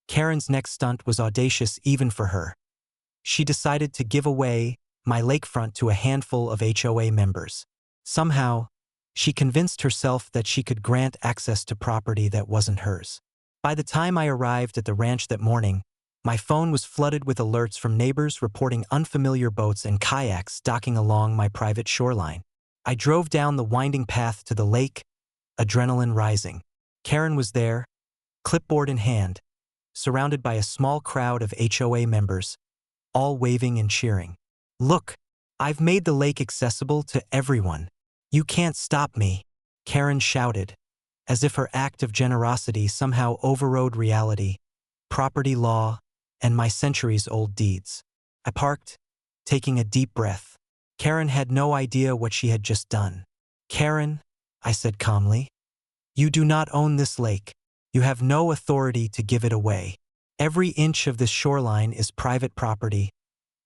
Karen's next stunt was audacious even for her. She decided to give away my lakefront to a handful of HOA members. Somehow, she convinced herself that she could grant access to property that wasn't hers. By the time I arrived at the ranch that morning, my phone was flooded with alerts from neighbors reporting unfamiliar boats and kayaks docking along my private shoreline. I drove down the winding path to the lake, adrenaline rising. Karen was there, clipboard in hand, surrounded by a small crowd of HOA members, all waving and cheering. "Look, I've made the lake accessible to everyone. You can't stop me," Karen shouted, as if her act of generosity somehow overrode reality, property law, and my centuries-old deeds. I parked, taking a deep breath. Karen had no idea what she had just done. "Karen," I said calmly, "you do not own this lake. You have no authority to give it away. Every inch of this shoreline is private property,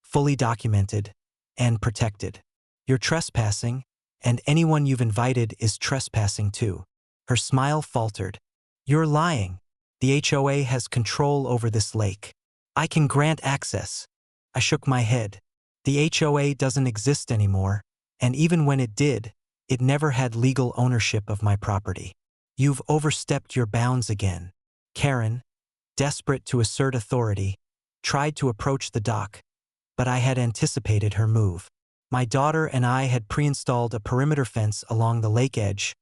fully documented, and protected. You're trespassing, and anyone you've invited is trespassing too." Her smile faltered. "You're lying. The HOA has control over this lake. I can grant access." I shook my head. "The HOA doesn't exist anymore, and even when it did, it never had legal ownership of my property. You've overstepped your bounds again." Karen, desperate to assert authority, tried to approach the dock, but I had anticipated her move. My daughter and I had pre-installed a perimeter fence along the lake edge,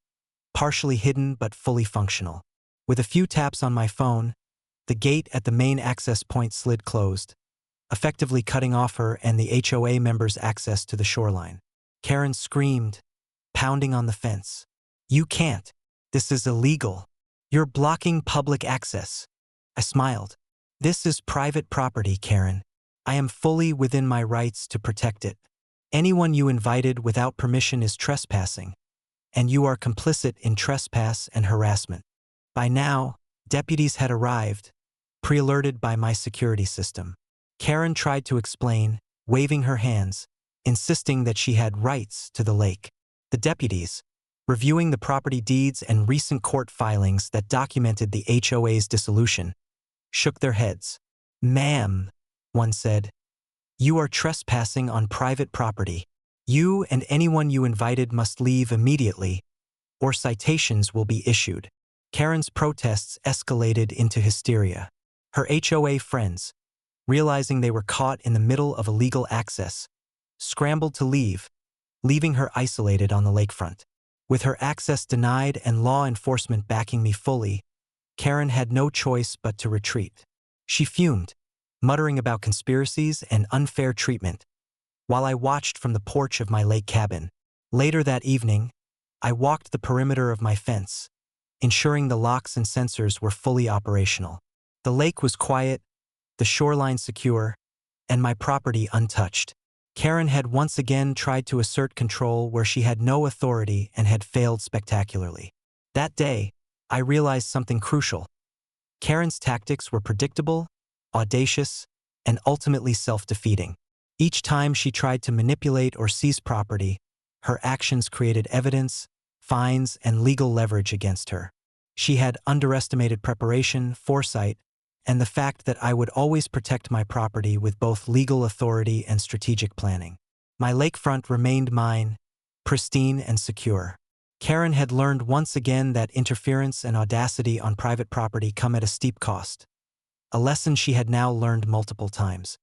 partially hidden but fully functional. With a few taps on my phone, the gate at the main access point slid closed, effectively cutting off her and the HOA members' access to the shoreline. Karen screamed, pounding on the fence. "You can't. This is illegal. You're blocking public access." I smiled. "This is private property, Karen. I am fully within my rights to protect it. Anyone you invited without permission is trespassing, and you are complicit in trespass and harassment." By now, deputies had arrived, pre-alerted by my security system. Karen tried to explain, waving her hands, insisting that she had rights to the lake. The deputies, reviewing the property deeds and recent court filings that documented the HOA's dissolution, shook their heads. "Ma'am," one said, "you are trespassing on private property. You and anyone you invited must leave immediately, or citations will be issued." Karen's protests escalated into hysteria. Her HOA friends, realizing they were caught in the middle of illegal access, scrambled to leave, leaving her isolated on the lakefront. With her access denied and law enforcement backing me fully, Karen had no choice but to retreat. She fumed, muttering about conspiracies and unfair treatment, while I watched from the porch of my lake cabin. Later that evening, I walked the perimeter of my fence, ensuring the locks and sensors were fully operational. The lake was quiet, the shoreline secure, and my property untouched. Karen had once again tried to assert control where she had no authority and had failed spectacularly. That day, I realized something crucial. Karen's tactics were predictable, audacious, and ultimately self-defeating. Each time she tried to manipulate or seize property, her actions created evidence, fines, and legal leverage against her. She had underestimated preparation, foresight, and the fact that I would always protect my property with both legal authority and strategic planning. My lakefront remained mine, pristine and secure. Karen had learned once again that interference and audacity on private property come at a steep cost, a lesson she had now learned multiple times.